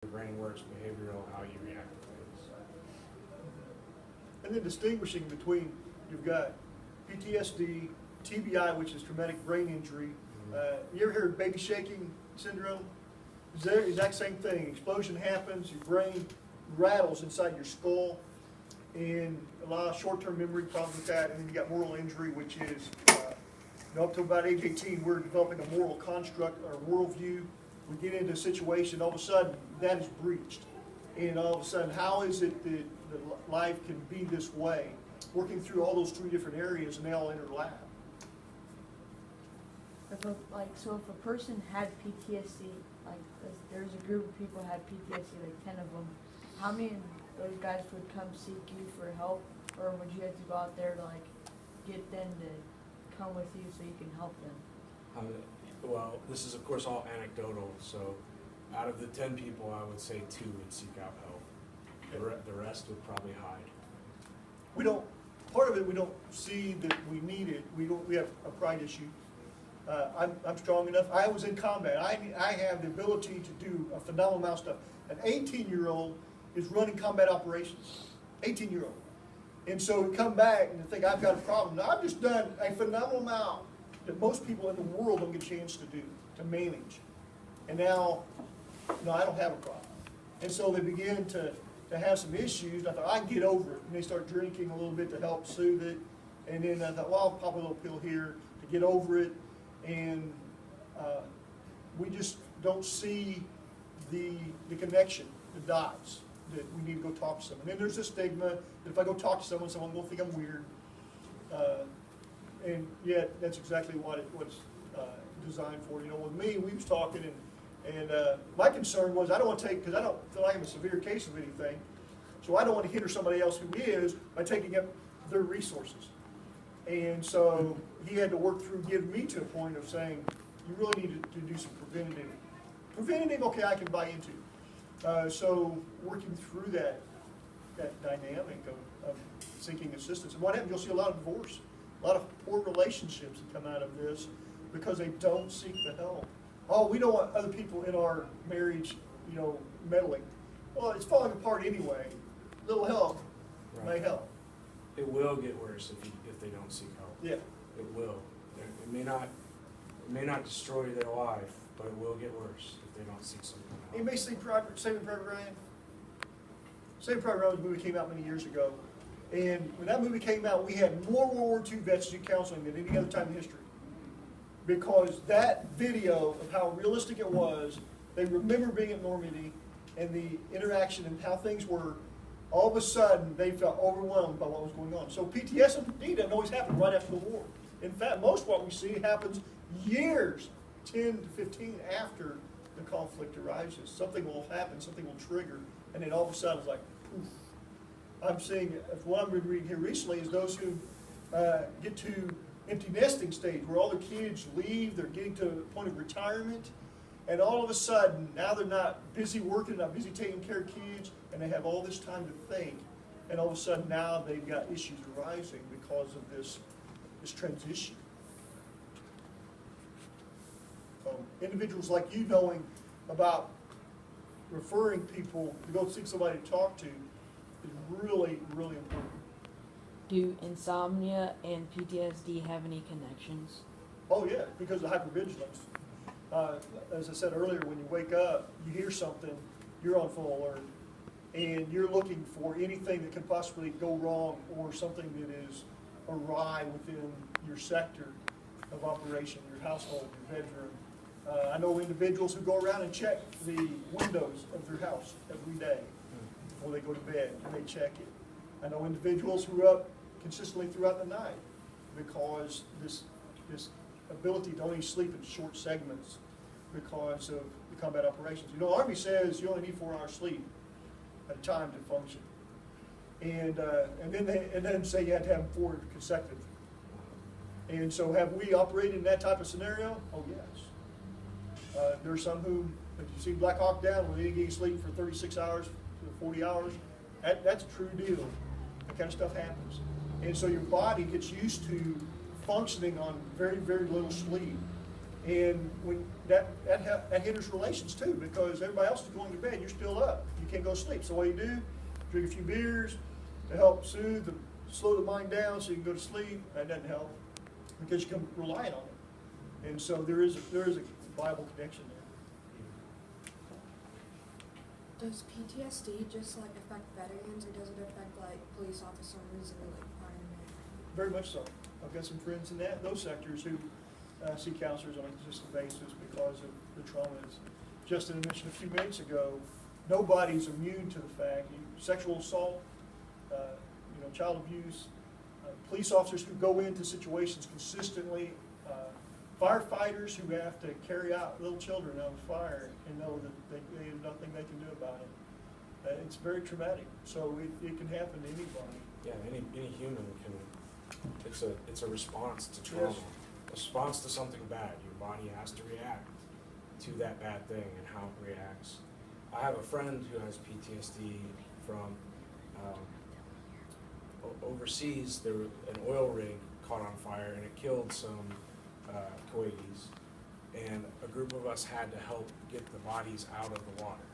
your brain works, behavioral, how you react to things. And then distinguishing between, you've got PTSD, TBI, which is traumatic brain injury. You ever heard of baby shaking syndrome? It's the exact same thing. Explosion happens, your brain rattles inside your skull, and a lot of short-term memory problems with that. And then you got moral injury, which is up to about age 18, we're developing a moral construct or worldview. We get into a situation, all of a sudden, that is breached. And all of a sudden, how is it that life can be this way? Working through all those three different areas, and they all interlap. So if a person had PTSD, there's a group of people had PTSD, like 10 of them, how many of those guys would come seek you for help, or would you have to go out there to get them to come with you so you can help them? Well, this is of course all anecdotal, so out of the 10 people, I would say 2 would seek out help. The rest would probably hide. We don't, part of it, we don't see that we need it. We have a pride issue. I'm strong enough. I was in combat. I have the ability to do a phenomenal amount of stuff. An 18-year-old is running combat operations. 18-year-old. And so we come back and think, I've got a problem. Now, I've just done a phenomenal amount that most people in the world don't get a chance to do, to manage. And now, no, I don't have a problem. And so they begin to have some issues. I thought, I can get over it. And they start drinking a little bit to help soothe it. And then I thought, well, I'll pop a little pill here to get over it. And we just don't see the connection, the dots, that we need to go talk to someone. And then there's a stigma that if I go talk to someone will think I'm weird. And yet, that's exactly what it's designed for. You know, with me, we was talking, and my concern was I don't want to take, because I don't feel like I'm a severe case of anything, so I don't want to hinder somebody else who is by taking up their resources. And so he had to work through getting me to a point of saying, you really need to do some preventative. Preventative, okay, I can buy into. So working through that dynamic of seeking assistance. And what happens, you'll see a lot of divorce, a lot of poor relationships that come out of this because they don't seek the help. Oh, we don't want other people in our marriage, meddling. Well, it's falling apart anyway. A little help may help. It will get worse if they don't seek help. Yeah. It will. It may not destroy their life, but it will get worse if they don't seek some help. You may see Saving Private Ryan. Saving Private Ryan movie came out many years ago. And when that movie came out, we had more World War II vets in counseling than any other time in history. Because that video of how realistic it was, they remember being at Normandy and the interaction and how things were, all of a sudden they felt overwhelmed by what was going on. So PTSD doesn't always happen right after the war. In fact, most of what we see happens years, 10 to 15 after the conflict arises. Something will happen, something will trigger, and then all of a sudden it's like, poof. I'm seeing, what I've been reading here recently is those who get to empty nesting stage where all the kids leave, they're getting to a point of retirement, and all of a sudden, now they're not busy working, not busy taking care of kids, and they have all this time to think, and all of a sudden now they've got issues arising because of this transition. So individuals like you knowing about referring people to go seek somebody to talk to is really, really important. Do insomnia and PTSD have any connections? Oh yeah, because of hypervigilance. As I said earlier, when you wake up, you hear something, you're on full alert, and you're looking for anything that can possibly go wrong or something that is awry within your sector of operation, your household, your bedroom. I know individuals who go around and check the windows of their house every day before they go to bed, and they check it. I know individuals who are up consistently throughout the night because this ability to only sleep in short segments because of the combat operations. You know, Army says you only need 4 hours sleep at a time to function, and then say you have to have 4 consecutive. And so, have we operated in that type of scenario? Oh yes. There are some who, if you see Black Hawk Down, when they didn't get sleep for 36 hours to 40 hours, that's a true deal. That kind of stuff happens. And so your body gets used to functioning on very, very little sleep. And when that hinders relations too, because everybody else is going to bed, you're still up. You can't go to sleep. So what do? Drink a few beers to help soothe, slow the mind down so you can go to sleep. That doesn't help because you can rely on it. And so there is a viable connection there. Does PTSD just like affect veterans, or does it affect like police officers or like firemen? Very much so. I've got some friends in those sectors who see counselors on a consistent basis because of the traumas. Justin mentioned a few minutes ago, nobody's immune to the fact, sexual assault, child abuse, police officers who go into situations consistently, firefighters who have to carry out little children out of fire and know that they have nothing they can do about it. It's very traumatic, so it can happen to anybody. Yeah, any human can. It's a response to trauma. Yes. A response to something bad. Your body has to react to that bad thing and how it reacts. I have a friend who has PTSD from overseas. There was an oil rig caught on fire and it killed some Kuwaitis, and a group of us had to help get the bodies out of the water.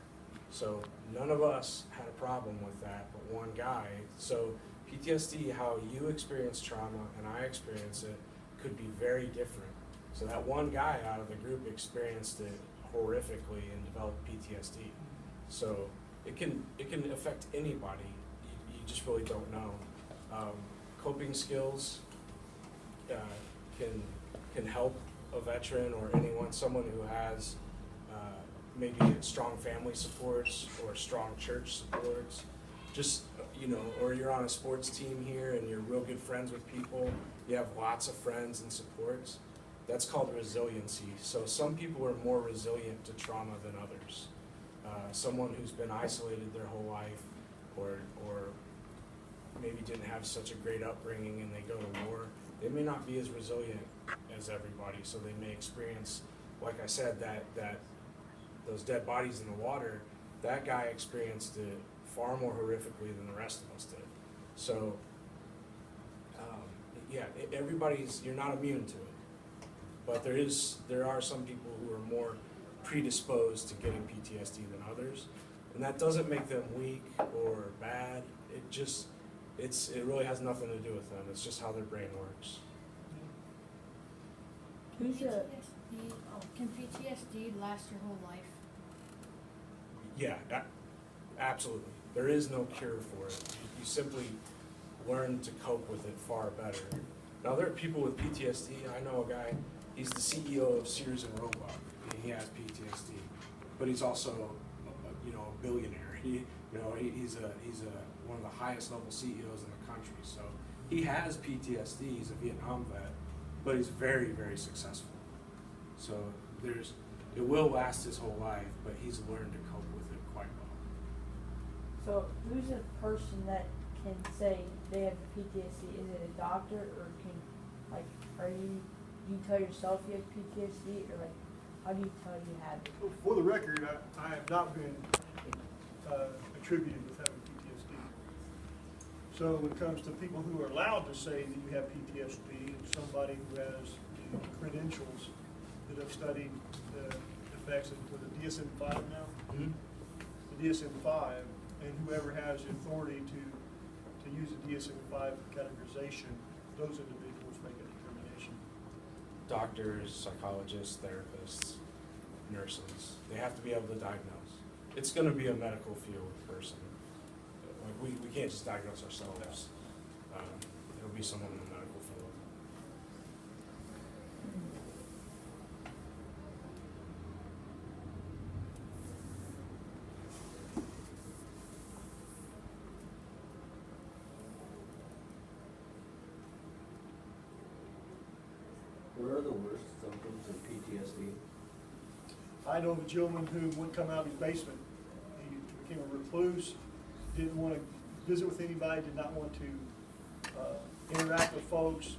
So none of us had a problem with that, but one guy. So PTSD, how you experience trauma and I experience it, could be very different. So that one guy out of the group experienced it horrifically and developed PTSD. So it can affect anybody. You just really don't know. Coping skills can help a veteran or someone who has maybe strong family supports or strong church supports. Just, or you're on a sports team here and you're real good friends with people. You have lots of friends and supports. That's called resiliency. So some people are more resilient to trauma than others. Someone who's been isolated their whole life or maybe didn't have such a great upbringing and they go to war, they may not be as resilient as everybody. So they may experience, like I said, that those dead bodies in the water, that guy experienced it far more horrifically than the rest of us did. So, you're not immune to it. But there are some people who are more predisposed to getting PTSD than others. And that doesn't make them weak or bad. It really has nothing to do with them. It's just how their brain works. Can PTSD last your whole life? Yeah, absolutely. There is no cure for it. You simply learn to cope with it far better. Now, there are people with PTSD. I know a guy, he's the CEO of Sears and Roebuck, and he has PTSD, but he's also, a billionaire. He's one of the highest level CEOs in the country. So he has PTSD. He's a Vietnam vet, but he's very, very successful. So it will last his whole life, but he's learned to cope with it quite well. So who's a person that can say they have PTSD? Is it a doctor, or do you tell yourself you have PTSD, or how do you tell you have it? Well, for the record, I have not been attributed with having PTSD. So when it comes to people who are allowed to say that you have PTSD, it's somebody who has the credentials that have studied the effects of the DSM-5 now, the DSM-5, and whoever has the authority to use the DSM-5 categorization, those individuals make a determination. Doctors, psychologists, therapists, nurses, they have to be able to diagnose. It's going to be a medical field person. We can't just diagnose ourselves. It'll be someone in the medical field. What are the worst symptoms of PTSD? I know of a gentleman who wouldn't come out of his basement. He became a recluse, didn't want to visit with anybody, did not want to interact with folks,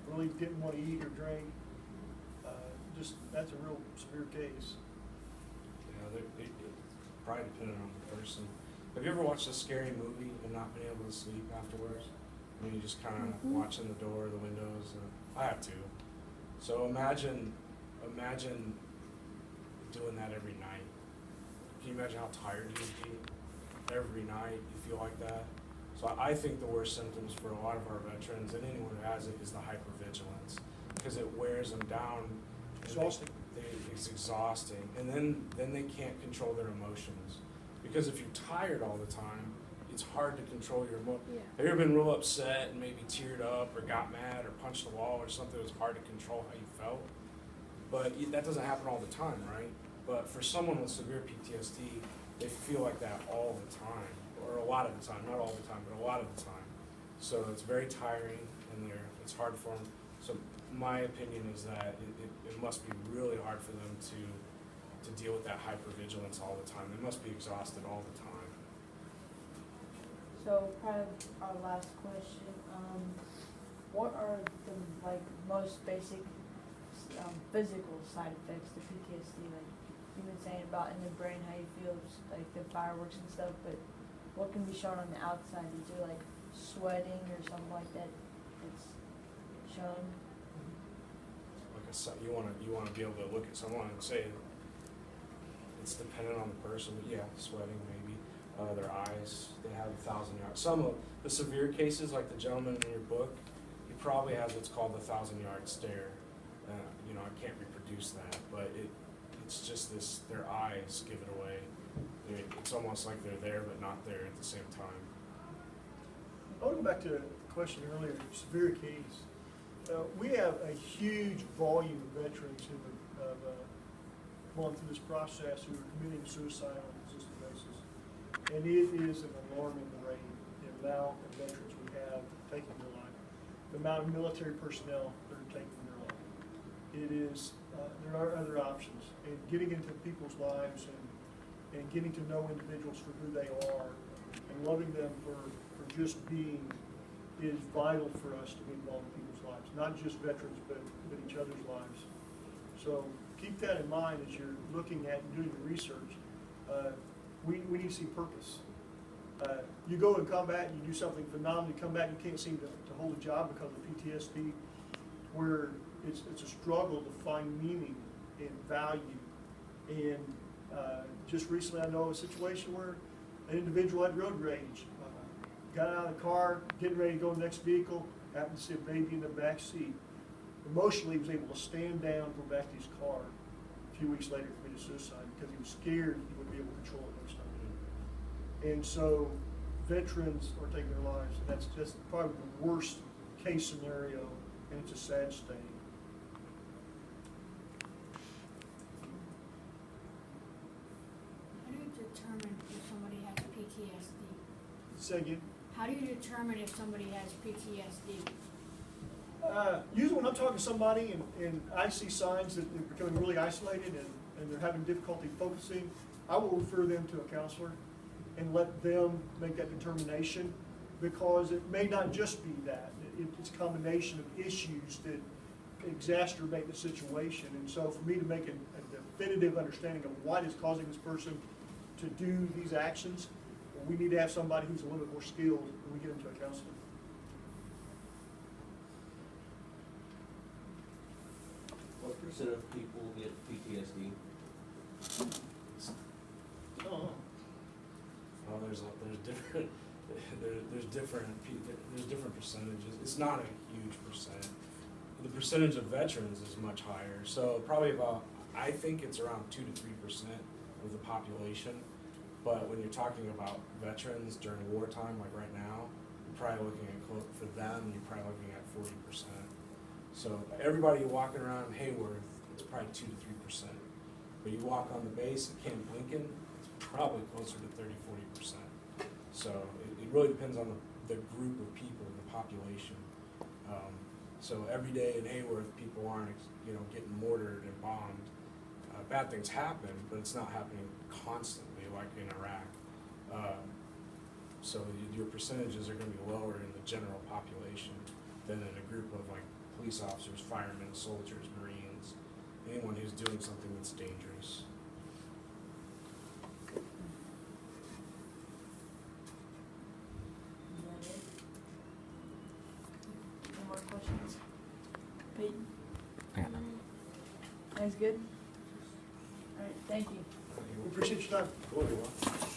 really didn't want to eat or drink. That's a real severe case. Yeah, it probably depending on the person. Have you ever watched a scary movie and not been able to sleep afterwards? I mean, you just kind of watching the door, the windows. I have to. So imagine imagine doing that every night. Can you imagine how tired you'd be? Every night you feel like that. So I think the worst symptoms for a lot of our veterans and anyone who has it is the hypervigilance, because it wears them down. Exhausting. It's exhausting, and then they can't control their emotions, because if you're tired all the time, it's hard to control your emotions. Yeah. Have you ever been real upset and maybe teared up or got mad or punched the wall or something? It was hard to control how you felt, but that doesn't happen all the time, right? But for someone with severe PTSD, they feel like that all the time, or a lot of the time, not all the time, but a lot of the time. So it's very tiring, and it's hard for them. So my opinion is that it must be really hard for them to deal with that hypervigilance all the time. They must be exhausted all the time. So probably our last question, what are the most basic physical side effects to PTSD? Like you've been saying about in the brain how you feel like the fireworks and stuff, but what can be shown on the outside? Is there like sweating or something like that that's shown? Like you want to be able to look at someone and say it's dependent on the person, but yeah, sweating maybe. Their eyes, they have 1,000 yards. Some of the severe cases, like the gentleman in your book, he probably has what's called the 1,000-yard stare. I can't reproduce that, but it's just this, their eyes give it away. It's almost like they're there but not there at the same time. I want to go back to a question earlier, severe case. We have a huge volume of veterans who have gone through this process who are committing suicide on a consistent basis. And it is an alarming rate, the amount of veterans we have taking their life, the amount of military personnel that are taking their life. It is, there are other options, and getting into people's lives and getting to know individuals for who they are and loving them for just being is vital for us to be involved in people's lives, not just veterans, but each other's lives. So keep that in mind as you're looking at and doing the research. We need to see purpose. You go in combat, you do something phenomenal, you come back, you can't seem to hold a job because of PTSD, where it's a struggle to find meaning and value. And just recently I know of a situation where an individual had road rage, got out of the car, getting ready to go to the next vehicle, happened to see a baby in the back seat. Emotionally, he was able to stand down, go back to his car. A few weeks later, committed suicide because he was scared he wouldn't be able to control it next time. And so, veterans are taking their lives. And that's just probably the worst case scenario, and it's a sad state. How do you determine if somebody has PTSD? Say again? How do you determine if somebody has PTSD? Usually when I'm talking to somebody and I see signs that they're becoming really isolated and they're having difficulty focusing, I will refer them to a counselor and let them make that determination, because it may not just be that. It's a combination of issues that exacerbate the situation. And so for me to make a definitive understanding of what is causing this person to do these actions, we need to have somebody who's a little bit more skilled when we get into a counselor. What percent of people get PTSD? Oh. Well, there's different percentages. It's not a huge percent. The percentage of veterans is much higher. So probably about, I think it's around 2 to 3% of the population. But when you're talking about veterans during wartime, like right now, you're probably looking at, for them, you're probably looking at 40%. So everybody walking around Hayworth, it's probably 2 to 3%. But you walk on the base at Camp Lincoln, it's probably closer to 30, 40%. So it really depends on the group of people, the population. So every day in Hayworth, people aren't, getting mortared and bombed. Bad things happen, but it's not happening constantly like in Iraq. So your percentages are going to be lower in the general population than in a group of like police officers, firemen, soldiers, Marines, anyone who's doing something that's dangerous. Is that it? No more questions? Peyton? That's good? Alright, thank you. We appreciate your time. Cool, you're welcome.